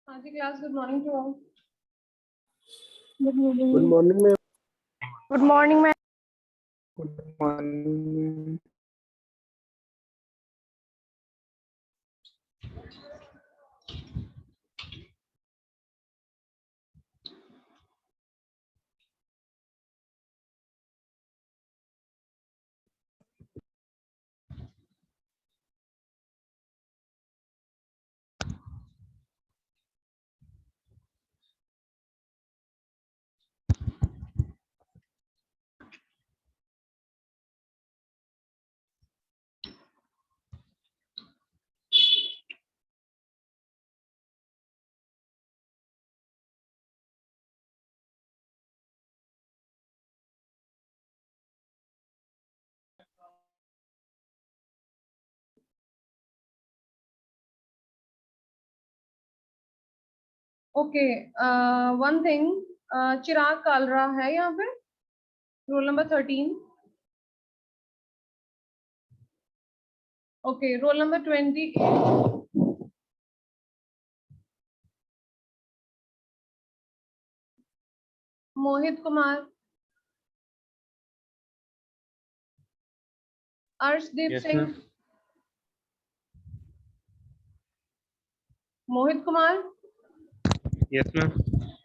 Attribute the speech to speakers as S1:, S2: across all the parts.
S1: हाँ जी class, good morning to all.
S2: Good morning ma'am.
S1: Good morning ma'am.
S2: Good morning.
S1: Okay, one thing, Chirag Kalra है यहाँ पे, roll number 13। Okay, roll number 28 Mohit Kumar, Arshdeep Singh. Mohit Kumar.
S2: Yes ma'am.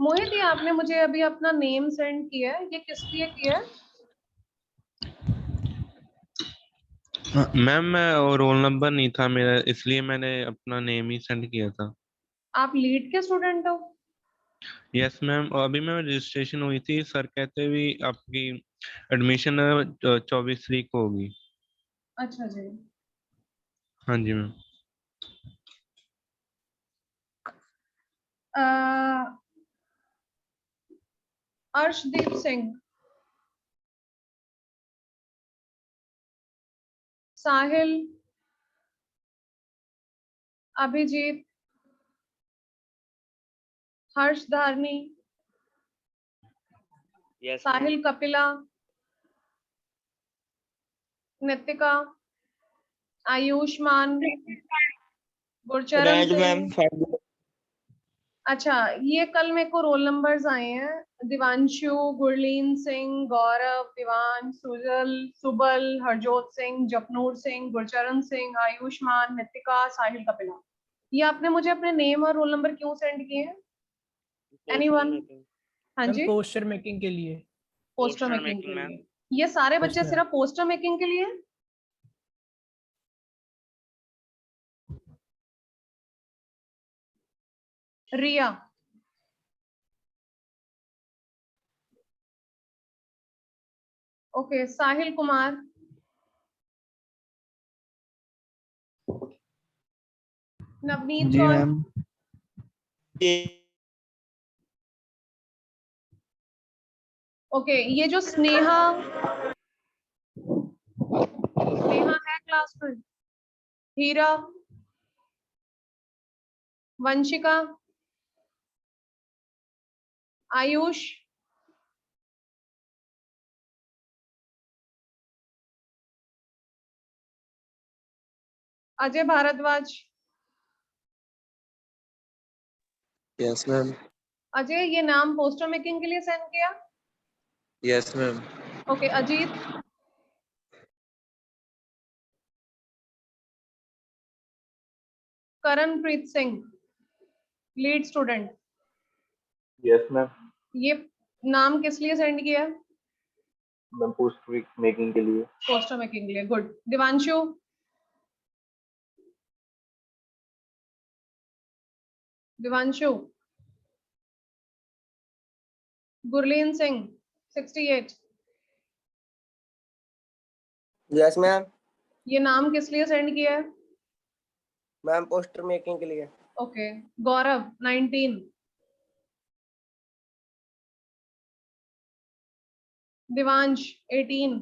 S1: Mohit, ये आपने मुझे अभी अपना नेम सेंड किया है, ये किस लिए किया है?
S2: मैम मैं रोल नंबर नहीं था मेरा, इसलिए मैंने अपना नेम ही सेंड किया था।
S1: आप लीड के स्टूडेंट हो?
S2: यस मैम, और अभी मैं रजिस्ट्रेशन हुई थी, सर कहते भी आपकी एडमिशन 24 तारीख को होगी।
S1: अच्छा जी।
S2: हाँ जी मैम।
S1: अर्शदीप सिंह, साहिल, अभिजीत, हर्ष धारनी, साहिल कपिला, नितिका, आयुष्मान, गुरचरण सिंह। अच्छा, ये कल मेरे को रोल नंबर्स आए हैं। दिवांशु, गुरलीन सिंह, गौरव, दिवान, सुजल, सुबल, हरजोत सिंह, जपनूर सिंह, गुरचरण सिंह, आयुष्मान, नितिका, साहिल कपिला। ये आपने मुझे अपने नेम और रोल नंबर क्यों सेंड किए हैं? एनीवन? हाँ जी,
S3: पोस्टर मेकिंग के लिए।
S1: पोस्टर मेकिंग के लिए। ये सारे बच्चे सिर्फ पोस्टर मेकिंग के लिए? रिया, ओके। साहिल कुमार, नवनीत कौर, ओके। ये जो स्नेहा है क्लास में, हीरा, वंशिका, आयुष, अजय भारद्वाज।
S3: Yes ma'am.
S1: अजय, ये नाम पोस्टर मेकिंग के लिए सेंड किया?
S3: Yes ma'am.
S1: Okay. Ajit. Karanpreet Singh, lead student.
S4: Yes ma'am.
S1: ये नाम किस लिए सेंड किया?
S4: मैम पोस्टर मेकिंग के लिए।
S1: पोस्टर मेकिंग के लिए, good. Divanshu. Divanshu. Gurleen Singh 68।
S5: Yes ma'am.
S1: ये नाम किस लिए सेंड किया है?
S5: मैम पोस्टर मेकिंग के लिए।
S1: ओके। गौरव 19। दिवांश 18।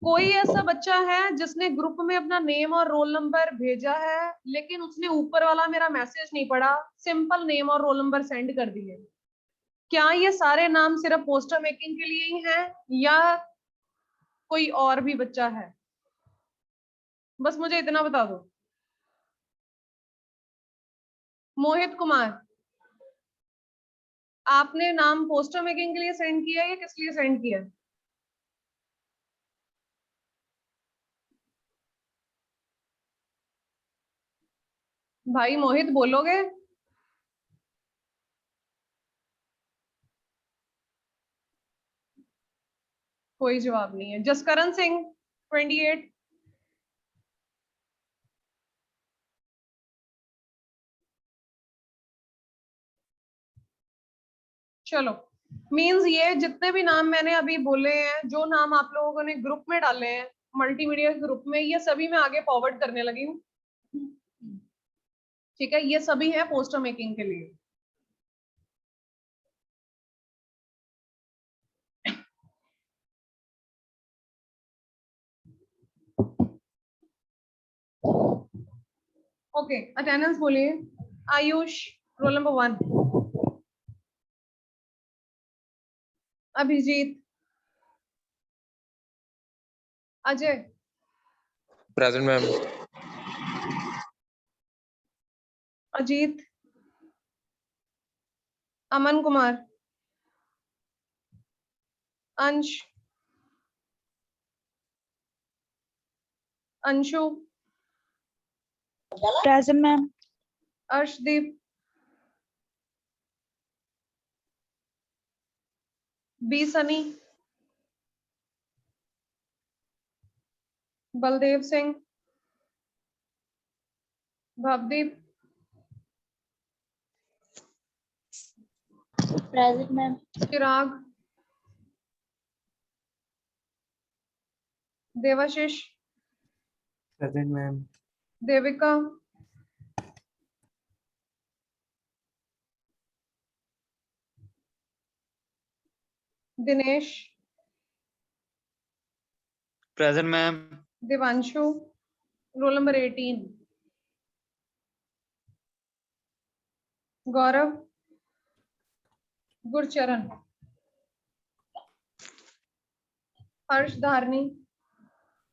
S1: कोई ऐसा बच्चा है जिसने ग्रुप में अपना नेम और रोल नंबर भेजा है लेकिन उसने ऊपर वाला मेरा मैसेज नहीं पढ़ा, सिंपल नेम और रोल नंबर सेंड कर दिए? क्या ये सारे नाम सिर्फ पोस्टर मेकिंग के लिए ही हैं या कोई और भी बच्चा है? बस मुझे इतना बता दो। मोहित कुमार, आपने नाम पोस्टर मेकिंग के लिए सेंड किया या किस लिए सेंड किया? भाई मोहित, बोलोगे? कोई जवाब नहीं है। जसकरण सिंह 28। चलो, मींस ये जितने भी नाम मैंने अभी बोले हैं, जो नाम आप लोगों ने ग्रुप में डाले हैं मल्टीमीडिया ग्रुप में, ये सभी मैं आगे फॉरवर्ड करने लगी हूँ। ठीक है, ये सभी है पोस्टर मेकिंग के लिए। ओके, अटेंडेंस बोलिए। Ayush roll number 1। Abhijeet. Ajay.
S3: Present ma'am.
S1: Ajit. Aman Kumar. Ansh. Anshu.
S6: Present ma'am.
S1: Arshdeep. B Sunny. Baldev Singh. Bhavdeep.
S6: Present ma'am.
S1: Chirag. Devashish.
S3: Present ma'am.
S1: Devika. Dinesh.
S3: Present ma'am.
S1: Divanshu roll number 18। Gaurav. Gurcharan. Harsh Dharni.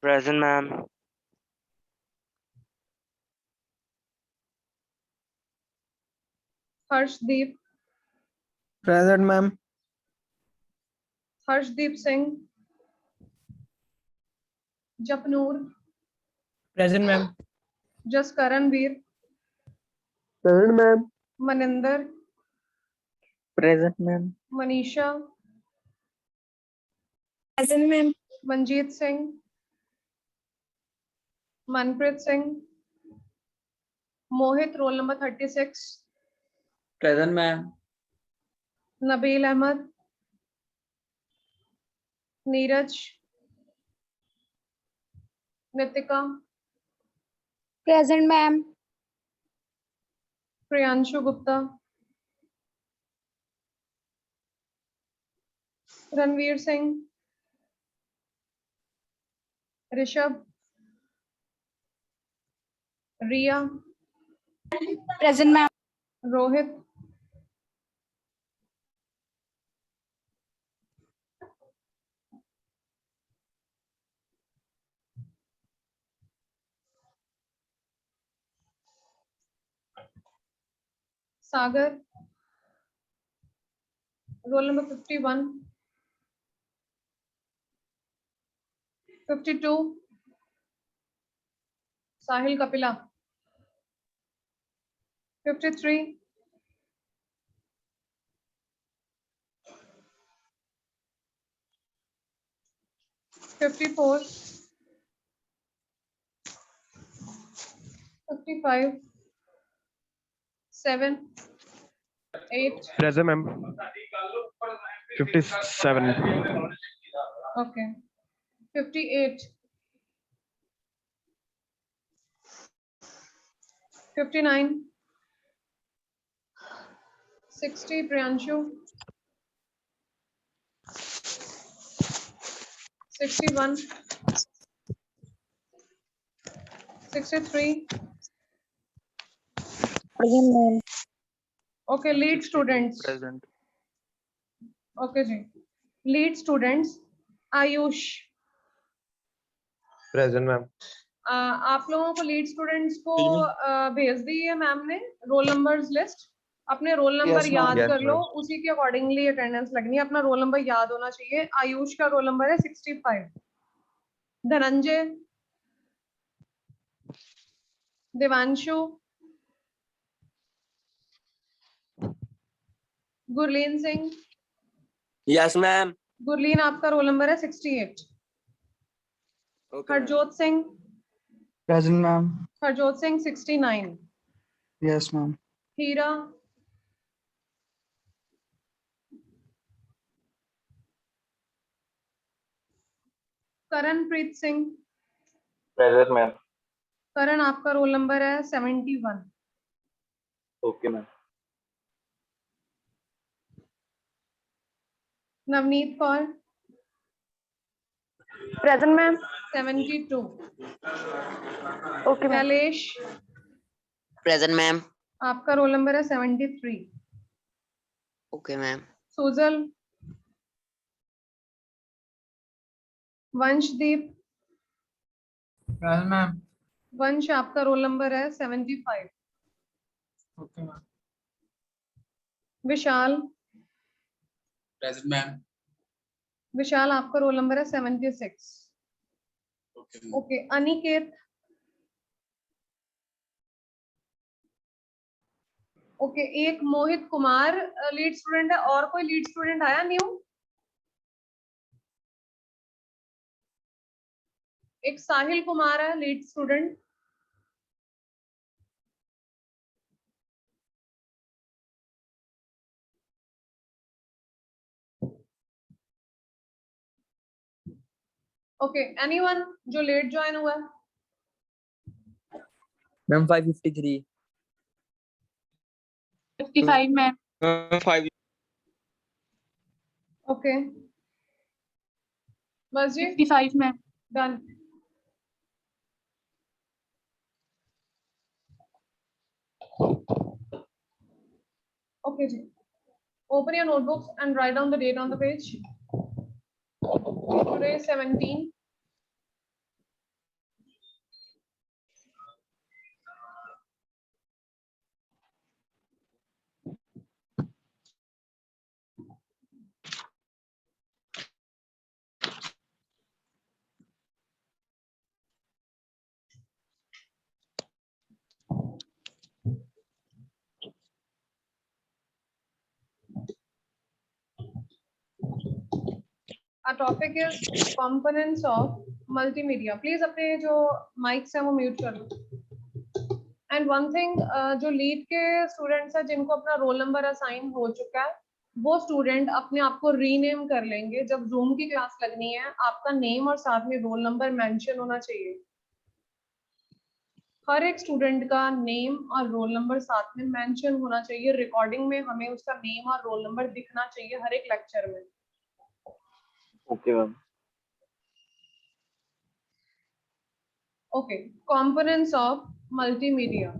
S3: Present ma'am.
S1: Harshdeep.
S5: Present ma'am.
S1: Harshdeep Singh. Japnoor.
S5: Present ma'am.
S1: Jaskaranveer.
S5: Present ma'am.
S1: Maninder.
S5: Present ma'am.
S1: Manisha.
S6: Present ma'am.
S1: Manjeet Singh. Manpreet Singh. Mohit roll number 36।
S5: Present ma'am.
S1: Nabeel Ahmed. Neeraj. Nitika.
S6: Present ma'am.
S1: Priyanshu Gupta. Ranveer Singh. Rishabh. Riya.
S6: Present ma'am.
S1: Rohit. Sagar, roll number 51, 52, Sahil Kapila, 53, 54, 55, 7, 8.
S3: Present, ma'am. 57.
S1: Okay. 58, 59, 60, Priyanshu, 61, 63.
S6: Present, ma'am.
S1: Okay, lead students.
S3: Present.
S1: Okay जी, lead students. Ayush,
S3: Present, ma'am.
S1: आप लोगों को lead students को भेज दी है ma'am ने roll numbers list. अपने roll number
S3: Yes, ma'am.
S1: याद
S3: Yes,
S1: कर लो,
S3: ma'am.
S1: उसी के अकॉर्डिंगली अटेंडेंस लगनी है। अपना रोल नंबर याद होना चाहिए। आयुष का रोल नंबर है 65, धनंजय, देवांशु, गुरलीन सिंह,
S3: Yes, ma'am.
S1: गुरलीन आपका रोल नंबर है 68,
S3: Okay.
S1: Harjot Singh,
S5: Present, ma'am.
S1: Harjot Singh 69,
S5: Yes, ma'am.
S1: हीरा, करणप्रीत सिंह,
S4: Present, ma'am.
S1: करण आपका रोल नंबर है 71,
S4: Okay, ma'am.
S1: Navneet Kaur,
S6: Present, ma'am.
S1: 72,
S6: Okay, ma'am.
S1: Kailash
S3: Present, ma'am.
S1: आपका रोल नंबर है 73,
S3: Okay, ma'am.
S1: Sujal, वंशदीप,
S5: Present, ma'am.
S1: वंश आपका रोल नंबर है 75,
S5: Okay, ma'am.
S1: विशाल,
S5: Present, ma'am.
S1: विशाल आपका roll number है 76, okay. Aniket, okay. एक मोहित कुमार लीड स्टूडेंट है। और कोई लीड स्टूडेंट आया न्यू? एक साहिल कुमार है लीड स्टूडेंट। ओके, एनीवन जो लेट ज्वाइन हुआ है?
S5: Ma'am, 553.
S6: 55, ma'am.
S3: 5.
S1: ओके, बस जी,
S6: 55, ma'am.
S1: डन। ओके जी, open your notebooks and write down the date on the page. Today is 17. Our topic is components of multimedia. Please अपने जो mics हैं वो mute कर लो। And one thing, जो lead के students हैं जिनको अपना roll number assign हो चुका है, वो student अपने आप को rename कर लेंगे। जब Zoom की क्लास लगनी है, आपका name और साथ में roll number mention होना चाहिए। हर एक स्टूडेंट का नेम और रोल नंबर साथ में मेंशन होना चाहिए। रिकॉर्डिंग में हमें उसका नेम और रोल नंबर दिखना चाहिए हर एक लेक्चर में।
S4: Okay, ma'am.
S1: Okay, components of multimedia.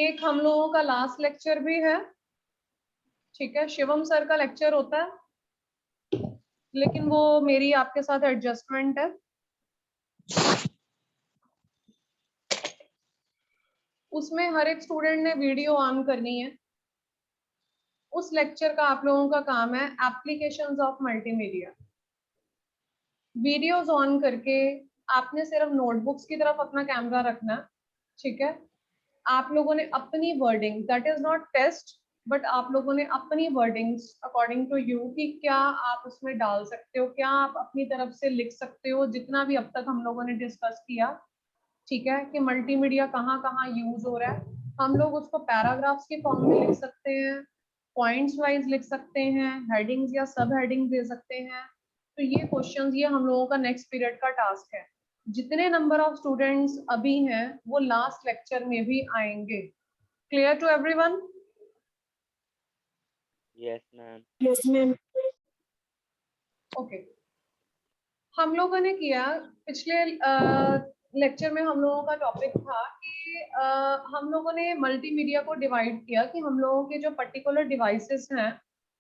S1: एक हम लोगों का लास्ट लेक्चर भी है, ठीक है। शिवम सर का लेक्चर होता है, लेकिन वो मेरी आपके साथ एडजस्टमेंट है। उसमें हर एक स्टूडेंट ने वीडियो ऑन करनी है। उस लेक्चर का आप लोगों का काम है applications of multimedia. Videos on करके आपने सिर्फ नोटबुक्स की तरफ अपना कैमरा रखना, ठीक है। आप लोगों ने अपनी wording, that is not test, but आप लोगों ने अपनी वर्डिंग्स अकॉर्डिंग टू यू कि क्या आप उसमें डाल सकते हो, क्या आप अपनी तरफ से लिख सकते हो, जितना भी अब तक हम लोगों ने डिस्कस किया, ठीक है, कि मल्टीमीडिया कहाँ कहाँ यूज हो रहा है। हम लोग उसको पैराग्राफ्स के फॉर्म में लिख सकते हैं, पॉइंट्स वाइज लिख सकते हैं, हेडिंग्स या सब हेडिंग्स दे सकते हैं। तो ये क्वेश्चंस, ये हम लोगों का नेक्स्ट पीरियड का टास्क है। जितने नंबर ऑफ स्टूडेंट्स अभी हैं वो लास्ट लेक्चर में भी आएंगे। Clear to everyone?
S3: Yes, ma'am.
S6: Yes, ma'am.
S1: Okay. हम लोगों ने किया पिछले लेक्चर में, हम लोगों का टॉपिक था कि हम लोगों ने मल्टीमीडिया को डिवाइड किया कि हम लोगों के जो पर्टिकुलर डिवाइसेस हैं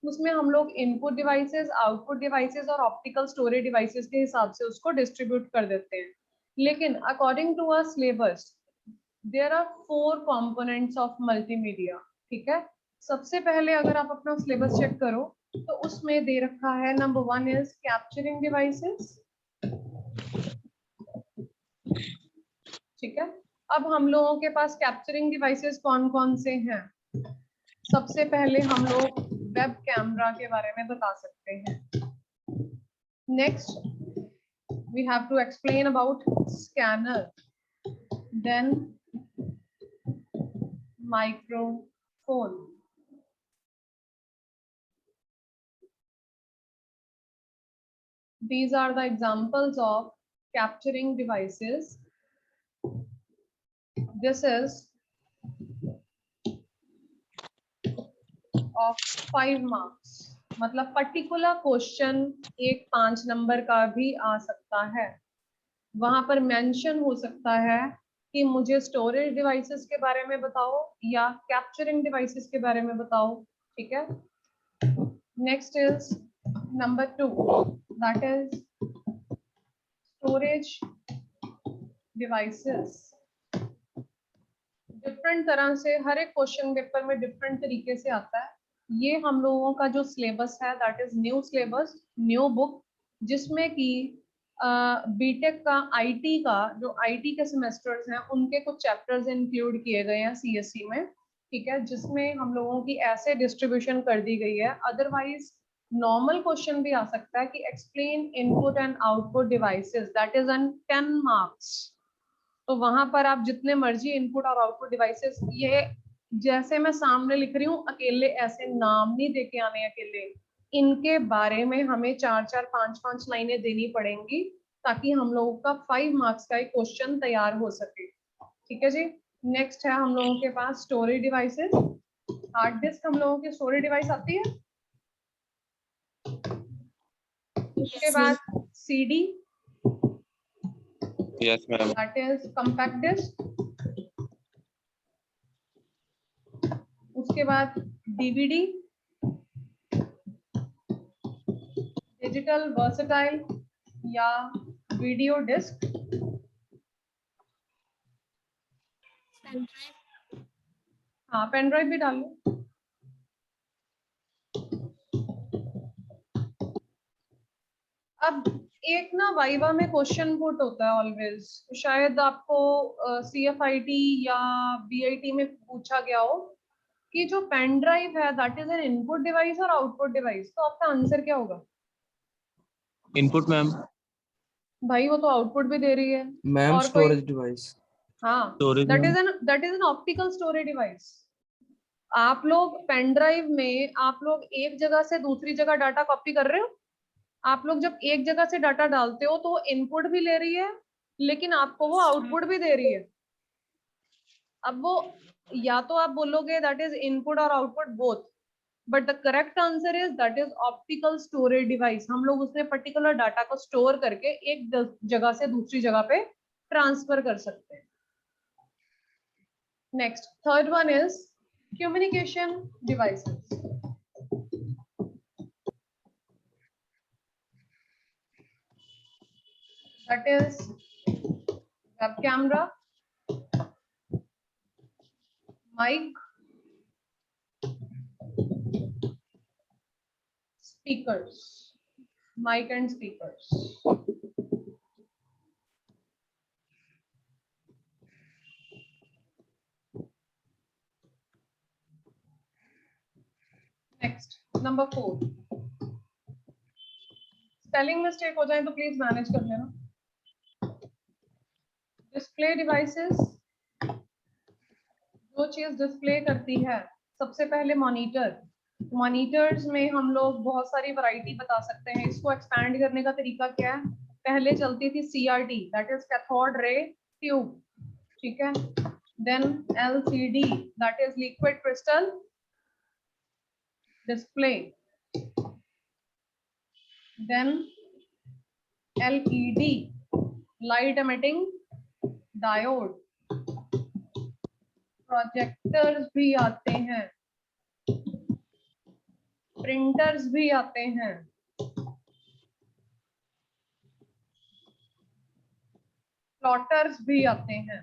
S1: उसमें हम लोग इनपुट डिवाइसेस, आउटपुट डिवाइसेस और ऑप्टिकल स्टोरेज डिवाइसेस के हिसाब से उसको डिस्ट्रीब्यूट कर देते हैं। लेकिन according to our syllabus there are 4 components of multimedia, ठीक है। सबसे पहले अगर आप अपना सिलेबस चेक करो तो उसमें दे रखा है नंबर 1 इज कैप्चरिंग डिवाइसेस, ठीक है। अब हम लोगों के पास कैप्चरिंग डिवाइसेस कौन कौन से हैं? सबसे पहले हम लोग वेब कैमरा के बारे में बता सकते हैं। Next we have to explain about scanner, then microphone, these are the examples of capturing devices. This is of 5 marks, मतलब पर्टिकुलर क्वेश्चन एक 5 नंबर का भी आ सकता है। वहां पर मेंशन हो सकता है कि मुझे स्टोरेज डिवाइसेस के बारे में बताओ या कैप्चरिंग डिवाइसेस के बारे में बताओ, ठीक है। Next is number 2, that is storage devices. Different तरह से हर एक क्वेश्चन पेपर में डिफरेंट तरीके से आता है। ये हम लोगों का जो सिलेबस है that is new syllabus, new book, जिसमें कि बीटेक का आईटी का जो आईटी के सेमेस्टर्स हैं उनके कुछ चैप्टर्स इंक्लूड किए गए हैं सीएससी में, ठीक है, जिसमें हम लोगों की ऐसे डिस्ट्रीब्यूशन कर दी गई है। अदरवाइज नॉर्मल क्वेश्चन भी आ सकता है कि explain input and output devices, that is on 10 marks. तो वहां पर आप जितने मर्जी इनपुट और आउटपुट डिवाइसेस, ये जैसे मैं सामने लिख रही हूँ अकेले ऐसे नाम नहीं देके आने, अकेले इनके बारे में हमें 4-4, 5-5 लाइनें देनी पड़ेंगी ताकि हम लोगों का 5 मार्क्स का एक क्वेश्चन तैयार हो सके, ठीक है जी। नेक्स्ट है हम लोगों के पास स्टोरेज डिवाइसेस। हार्ड डिस्क हम लोगों की स्टोरेज डिवाइस आती है। उसके बाद CD,
S3: Yes, ma'am.
S1: that is compact disc। उसके बाद डीवीडी, डिजिटल वर्सेटाइल या वीडियो डिस्क। हाँ, पेन ड्राइव भी डाल लो। अब एक ना वाइवा में क्वेश्चन पुट होता है ऑलवेज, शायद आपको सीएफआईटी या बीआईटी में पूछा गया हो कि जो पेन ड्राइव है that is an input device और आउटपुट डिवाइस, तो आपका आंसर क्या होगा?
S5: Input ma'am.
S1: भाई वो तो आउटपुट भी दे रही है।
S5: मैम
S1: और
S5: स्टोरेज
S1: कोई?
S5: डिवाइस।
S1: हाँ,
S5: Storage
S1: that is an optical storage device. आप लोग पेन ड्राइव में आप लोग एक जगह से दूसरी जगह डाटा कॉपी कर रहे हो। आप लोग जब एक जगह से डाटा डालते हो तो वो इनपुट भी ले रही है लेकिन आपको वो आउटपुट भी दे रही है। अब वो या तो आप बोलोगे दैट इज इनपुट और output both, but the correct answer is that is optical storage device. हम लोग उसमें पर्टिकुलर डाटा को स्टोर करके एक जगह से दूसरी जगह पे ट्रांसफर कर सकते हैं। Next, third one is communication devices. That is web camera, Mic, speakers, mic and speakers. Next, number 4. Spelling mistake हो जाए तो please manage कर लेना. Display devices, जो चीज डिस्प्ले करती है, सबसे पहले मॉनिटर. मॉनिटर्स में हम लोग बहुत सारी वैरायटी बता सकते हैं. इसको एक्सपैंड करने का तरीका क्या है? पहले चलती थी CRT, that is cathode ray tube, ठीक है. Then LCD, that is liquid crystal display. Then LED, light emitting diode. Projectors भी आते हैं, प्रिंटर्स भी आते हैं, प्लॉटर्स भी आते हैं.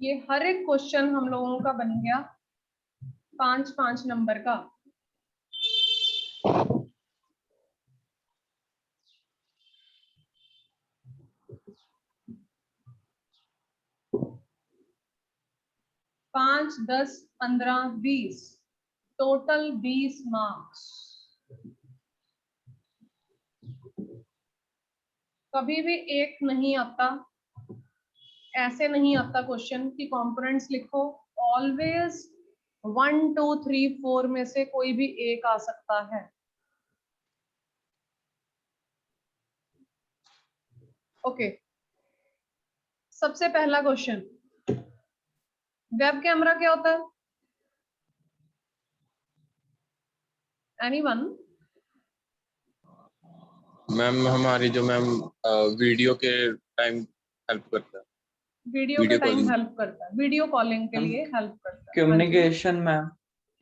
S1: ये हर एक क्वेश्चन हम लोगों का बन गया 5-5 नंबर का. पांच, 10, 15, 20, टोटल 20 मार्क्स. कभी भी एक नहीं आता, ऐसे नहीं आता क्वेश्चन कि कंपोनेंट्स लिखो. ऑलवेज 1, 2, 3, 4 में से कोई भी एक आ सकता है. ओके, सबसे पहला क्वेश्चन, वेब कैमरा क्या होता है? एनीवन?
S5: मैम हमारी जो मैम वीडियो के टाइम हेल्प करता है.
S1: वीडियो के
S5: Video
S1: टाइम
S5: calling.
S1: हेल्प करता है, वीडियो कॉलिंग के लिए हेल्प करता है.
S7: कम्युनिकेशन मैम,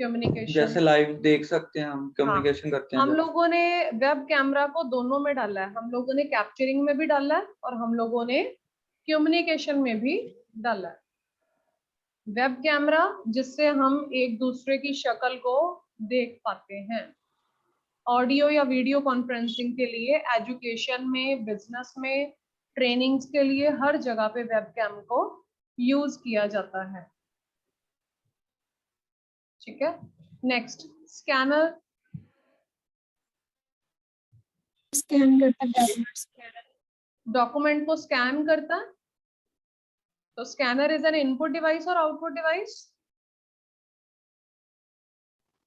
S1: कम्युनिकेशन,
S7: जैसे लाइव देख सकते हैं हम, कम्युनिकेशन करते हैं
S1: हम
S7: जब.
S1: लोगों ने वेब कैमरा को दोनों में डाला है. हम लोगों ने कैप्चरिंग में भी डाला है और हम लोगों ने कम्युनिकेशन में भी डाला है. वेब कैमरा जिससे हम एक दूसरे की शक्ल को देख पाते हैं. ऑडियो या वीडियो कॉन्फ्रेंसिंग के लिए, एजुकेशन में, बिजनेस में, ट्रेनिंग्स के लिए हर जगह पे वेब कैम को यूज किया जाता है. ठीक है. Next, scanner.
S6: स्कैन करता डॉक्यूमेंट स्कैनर.
S1: डॉक्यूमेंट को स्कैन करता है. तो scanner is an input device और output device?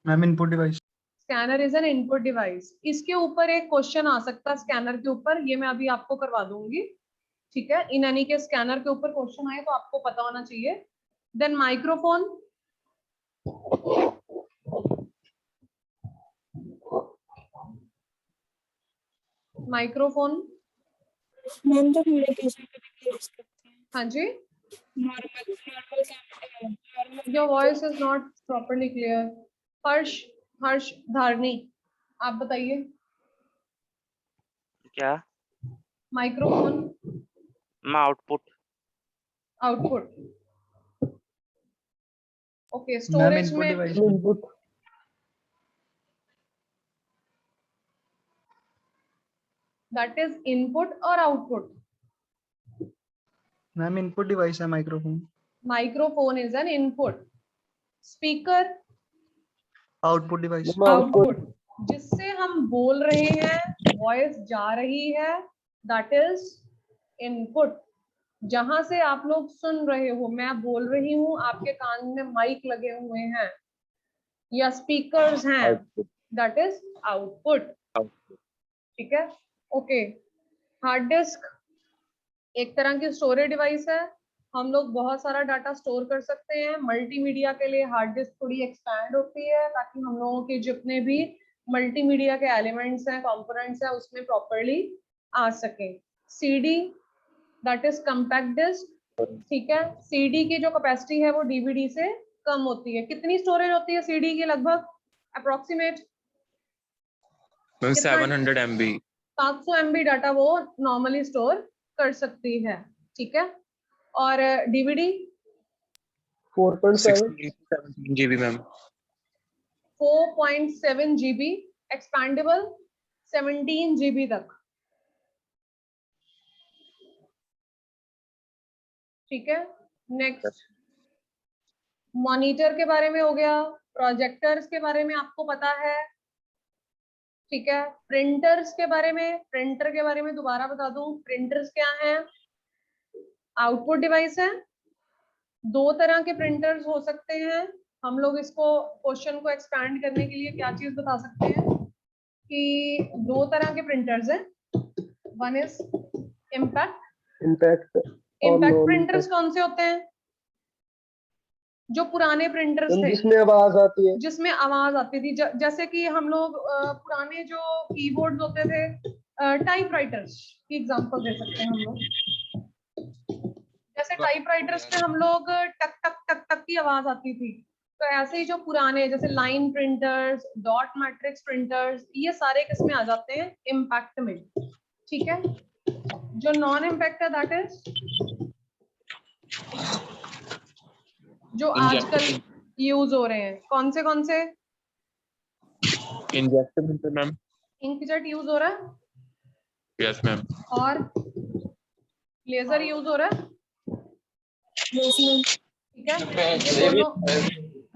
S7: Ma'am input device.
S1: Scanner is an input device. इसके ऊपर एक क्वेश्चन आ सकता है स्कैनर के ऊपर, ये मैं अभी आपको करवा दूंगी. ठीक है, इन एनी के स्कैनर के ऊपर क्वेश्चन आए तो आपको पता होना चाहिए. Then microphone. माइक्रोफोन,
S6: मैम जो कम्युनिकेशन के लिए यूज करते हैं.
S1: हाँ जी.
S6: Normal normal
S1: your voice is not properly clear. Harsh Dharni, आप बताइए.
S8: क्या?
S1: Microphone,
S8: output.
S1: Output. Okay,
S7: ma'am
S1: storage
S7: input
S1: में
S7: डिवाइस.
S1: दैट इज इनपुट और आउटपुट.
S7: मैम इनपुट डिवाइस है microphone.
S1: Microphone is an input. Speaker,
S7: output device.
S1: Output. जिससे हम बोल रहे हैं, वॉइस जा रही है, दैट इज इनपुट. जहां से आप लोग सुन रहे हो, मैं बोल रही हूं, आपके कान में माइक लगे हुए हैं या स्पीकर्स हैं, दैट इज आउटपुट. ठीक है. ओके, हार्ड डिस्क एक तरह की स्टोरेज डिवाइस है. हम लोग बहुत सारा डाटा स्टोर कर सकते हैं. मल्टीमीडिया के लिए हार्ड डिस्क थोड़ी एक्सपैंड होती है ताकि हम लोगों के जितने भी मल्टीमीडिया के एलिमेंट्स हैं, कंपोनेंट्स हैं, उसमें प्रॉपर्ली आ सके. CD, that is compact disc. ठीक है. CD की जो कैपेसिटी है वो DVD से कम होती है. कितनी स्टोरेज होती है CD की लगभग अप्रोक्सीमेट?
S5: 700 MB.
S1: 700 MB डाटा वो नॉर्मली स्टोर कर सकती है. ठीक है, और DVD
S5: 16 GB ma'am.
S1: 4.7 GB, expandable 17 GB तक। ठीक है, नेक्स्ट मॉनिटर के बारे में हो गया, प्रोजेक्टर्स के बारे में आपको पता है। ठीक है, प्रिंटर्स के बारे में, प्रिंटर के बारे में दोबारा बता दूं, प्रिंटर्स क्या हैं? आउटपुट डिवाइस है। दो तरह के प्रिंटर्स हो सकते हैं। हम लोग इसको क्वेश्चन को एक्सपैंड करने के लिए क्या चीज बता सकते हैं कि दो तरह के प्रिंटर्स हैं। वन इज इम्पैक्ट प्रिंटर्स कौन से होते हैं? जो पुराने प्रिंटर्स थे
S9: जिसमें आवाज आती है,
S1: जिसमें आवाज आती थी, जैसे कि हम लोग पुराने जो कीबोर्ड्स होते थे, टाइपराइटर्स की एग्जांपल दे सकते हैं हम लोग। जैसे टाइपराइटर्स पे हम लोग टक टक टक टक की आवाज आती थी, तो ऐसे ही जो पुराने जैसे line printers, dot matrix printers, ये सारे किसमें आ जाते हैं? इम्पैक्ट में। ठीक है, जो नॉन इम्पैक्ट है दैट इज जो आजकल यूज हो रहे हैं। कौन से?
S5: Injection printer ma'am.
S1: Inkjet use हो रहा है,
S5: यस मैम।
S1: और लेजर यूज हो रहा है।
S6: Yes ma'am.
S1: ठीक है, ये दोनों।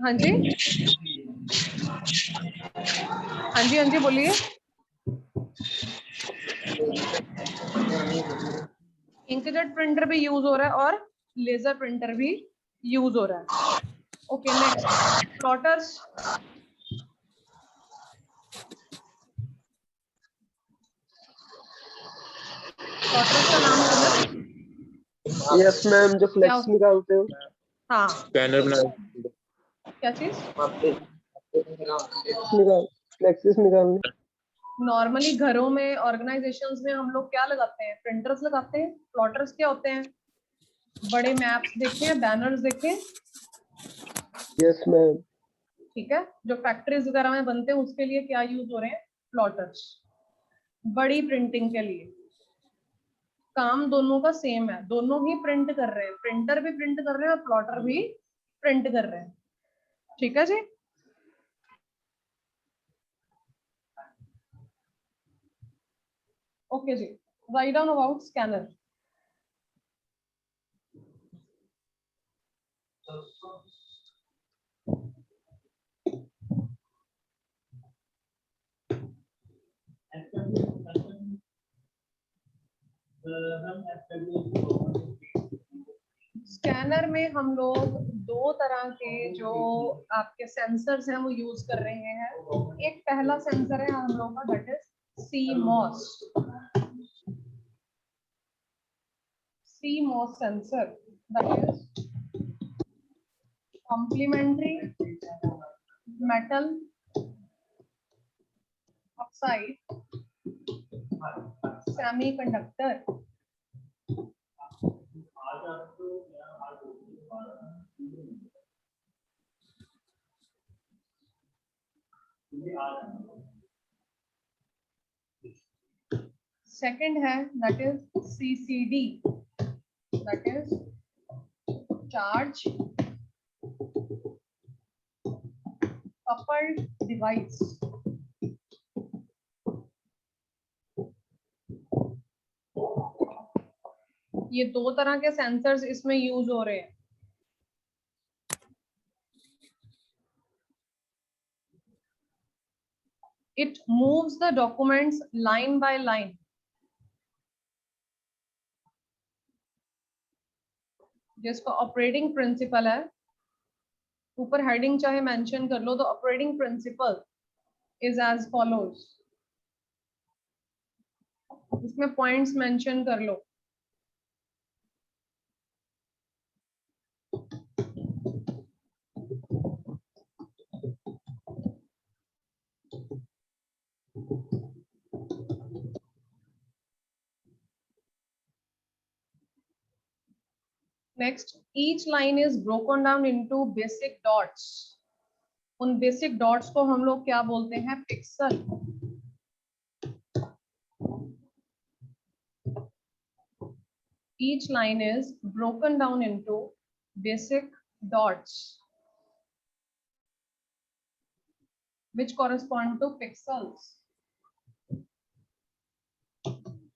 S1: हाँ जी, हाँ जी, हाँ जी, बोलिए। इंकजेट प्रिंटर भी यूज हो रहा है और लेजर प्रिंटर भी यूज हो रहा है। Okay, next plotters. प्लॉटर्स का नाम सुना?
S9: यस मैम, जो फ्लेक्स निकालते हो।
S1: हाँ,
S5: स्कैनर बना।
S1: क्या चीज?
S9: फ्लेक्सिस निकालने।
S1: नॉर्मली घरों में, ऑर्गेनाइजेशंस में हम लोग क्या लगाते हैं? प्रिंटर्स लगाते हैं। प्लॉटर्स क्या होते हैं? बड़े मैप्स देखे हैं, बैनर्स देखे हैं?
S9: Yes ma'am.
S1: ठीक है, जो फैक्ट्रीज वगैरह में बनते हैं उसके लिए क्या यूज हो रहे हैं? प्लॉटर्स। बड़ी प्रिंटिंग के लिए। काम दोनों का सेम है, दोनों ही प्रिंट कर रहे हैं, प्रिंटर भी प्रिंट कर रहे हैं और प्लॉटर भी प्रिंट कर रहे हैं। ठीक है जी। ओके जी, write down about scanner. Scanner में हम लोग दो तरह के जो आपके सेंसर्स हैं वो यूज कर रहे हैं। एक पहला सेंसर है हम लोग का, that is CMOS। CMOS sensor, that is complementary metal oxide semiconductor। Second है that is CCD, that is charge coupled device। ये दो तरह के सेंसर्स इसमें यूज हो रहे हैं। It moves the documents line by line। जिसका ऑपरेटिंग प्रिंसिपल है, ऊपर हेडिंग चाहे मेंशन कर लो, तो operating principle is as follows. इसमें पॉइंट्स मेंशन कर लो। Next, each line is broken down into basic dots। उन बेसिक डॉट्स को हम लोग क्या बोलते हैं? Pixel. each line is broken down into basic dots which correspond to pixels.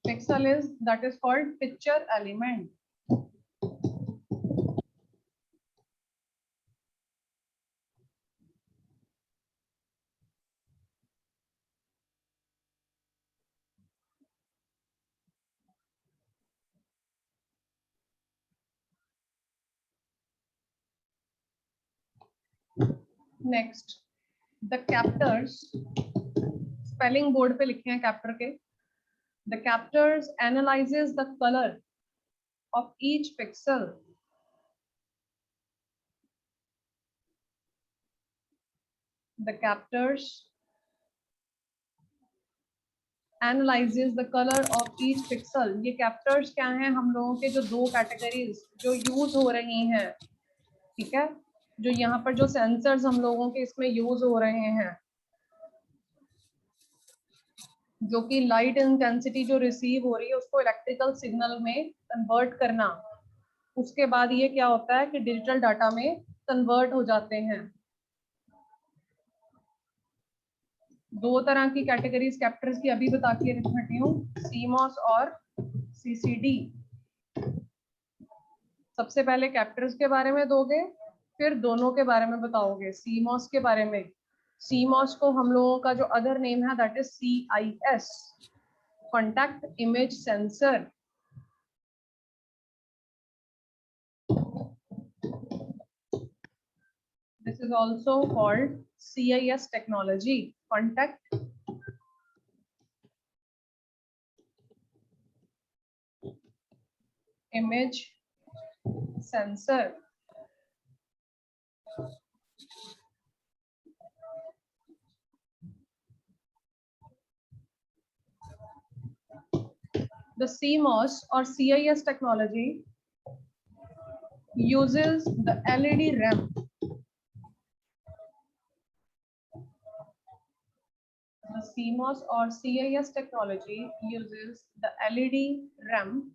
S1: Pixel is called picture element. Next, the captors. Spelling board पे लिखे हैं captor के. The captors analyzes the color of each pixel. The captors analyzes the color of each pixel. ये captors क्या हैं? हम लोगों के जो दो categories जो use हो रही हैं, ठीक है, जो यहाँ पर जो sensors हम लोगों के इसमें use हो रहे हैं, जो कि लाइट इंटेंसिटी जो रिसीव हो रही है उसको इलेक्ट्रिकल सिग्नल में कन्वर्ट करना, उसके बाद ये क्या होता है कि डिजिटल डाटा में कन्वर्ट हो जाते हैं. दो तरह की कैटेगरीज कैप्टर्स की अभी बता के रखती हूँ, CMOS और CCD. सबसे पहले कैप्टर्स के बारे में दोगे, फिर दोनों के बारे में बताओगे. CMOS के बारे में, CMOS को हम लोगों का जो अदर नेम है that is CIS, contact image sensor. This is also called CIS technology, contact image sensor. The CMOS or CIS technology uses the LED RAM. The CMOS or CIS technology uses the LED RAM.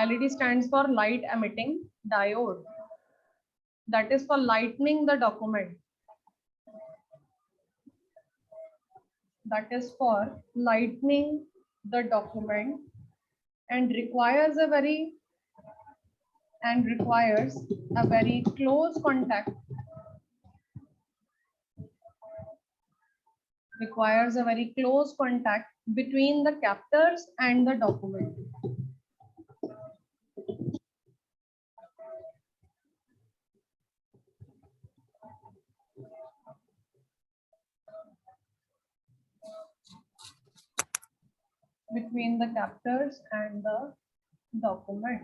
S1: LED stands for light emitting diode. That is for lightening the document. That is for lightening the document and requires a very close contact. Requires a very close contact between the captors and the document. Between the captors and the document.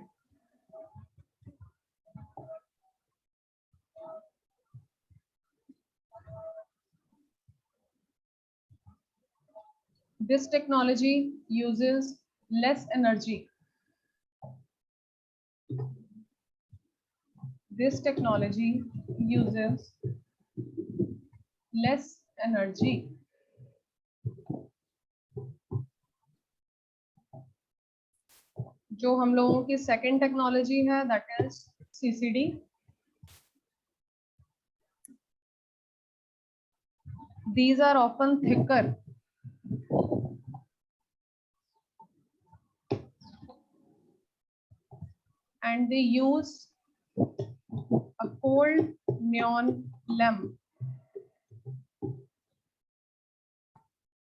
S1: This technology uses less energy. This technology uses less energy. जो हम लोगों की second technology है that is CCD. These are often thicker. And they use a cold neon lamp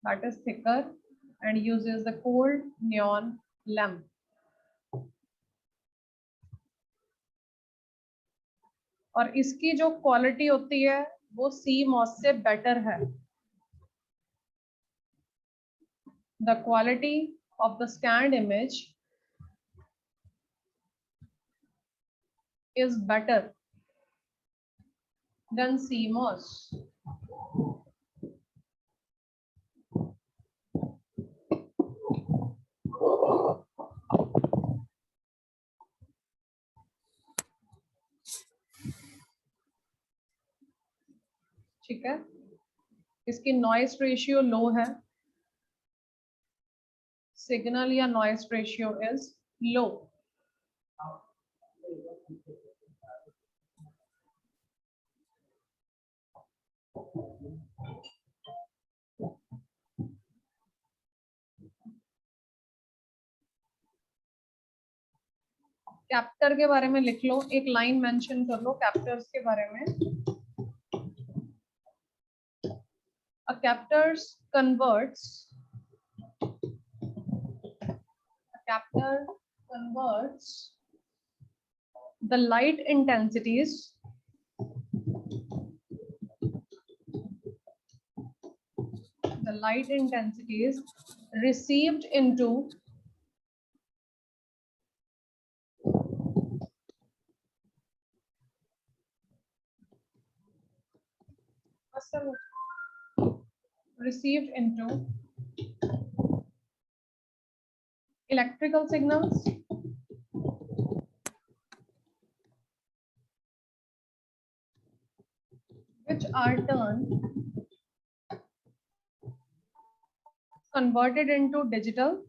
S1: that is thicker and uses the cold neon lamp. और इसकी जो quality होती है वो CMOS से बेटर है. The quality of the scanned image is better than CMOS. ठीक है, इसकी नॉइस रेशियो लो है. सिग्नल या नॉइस रेशियो इज लो. कैप्टर के बारे में लिख लो, एक लाइन मेंशन कर लो कैप्टर्स के बारे में. A captor converts the light intensities received into electrical signals which are converted into digital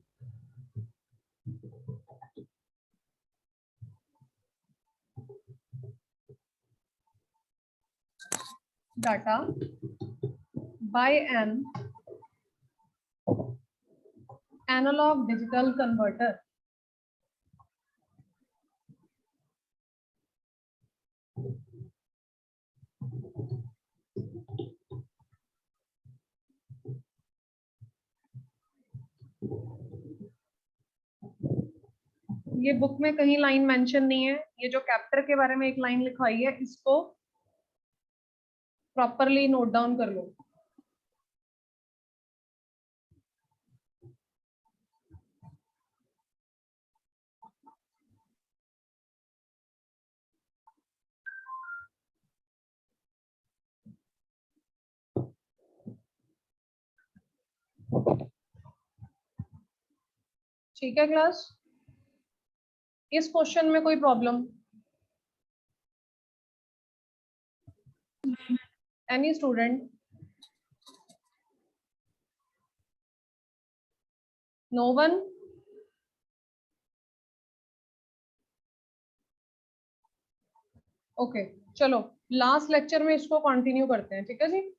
S1: data by an analog digital converter. ये बुक में कहीं लाइन मेंशन नहीं है. ये जो कैप्टर के बारे में एक लाइन लिखवाई है, इसको प्रॉपरली नोट डाउन कर लो. ठीक है क्लास? इस क्वेश्चन में कोई problem? Any student? No one? Okay, चलो लास्ट लेक्चर में इसको कंटिन्यू करते हैं. ठीक है जी.